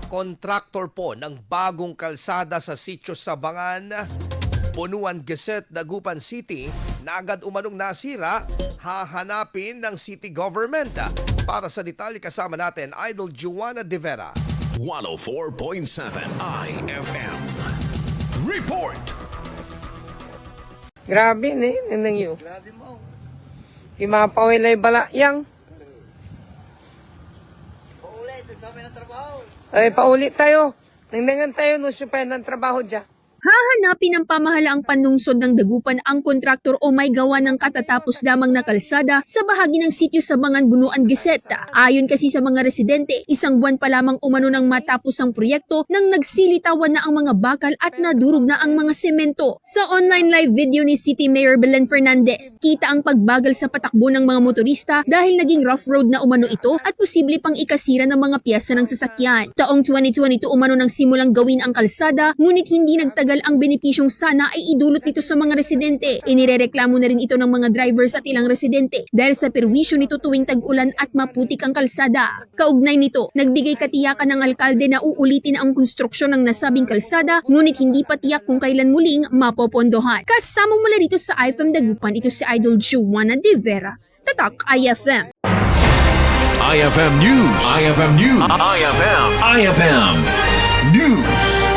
kontraktor po ng bagong kalsada sa Sitio Sabangan, Bunuan Gazette, Dagupan City na agad umanong nasira, hahanapin ng city government. Para sa detalye kasama natin, Idol Juana De Vera. 104.7 IFM. Report! Grabe ni, nanang yun. Imapawilay balayang. Paulit, nagsabi ng trabaho. Ay, paulit tayo. Nangdangan tayo no siya ng trabaho dyan. Hahanapin ng pamahalaang panlungsod ng Dagupan ang kontraktor o may gawa ng katatapos lamang na kalsada sa bahagi ng Sitio Sabangan, Bunuan Gazette. Ayon kasi sa mga residente, isang buwan pa lamang umano nang matapos ang proyekto nang nagsilitawan na ang mga bakal at nadurog na ang mga semento. Sa online live video ni City Mayor Belen Fernandez, kita ang pagbagal sa patakbo ng mga motorista dahil naging rough road na umano ito at posible pang ikasira ng mga piyesa ng sasakyan. Taong 2022 umano nang simulang gawin ang kalsada, ngunit hindi nagtagal ang benepisyong sana ay idulot nito sa mga residente. Inirereklamo na rin ito ng mga drivers at ilang residente dahil sa perwisyo nito tuwing tag-ulan at maputik ang kalsada. Kaugnay nito, nagbigay katiyakan ng alkalde na uulitin ang konstruksyon ng nasabing kalsada, ngunit hindi pa tiyak kung kailan muling mapopondohan. Kasama mula rito sa IFM Dagupan, ito si Idol Juana De Vera, Tatak IFM. IFM News. IFM News. IFM News.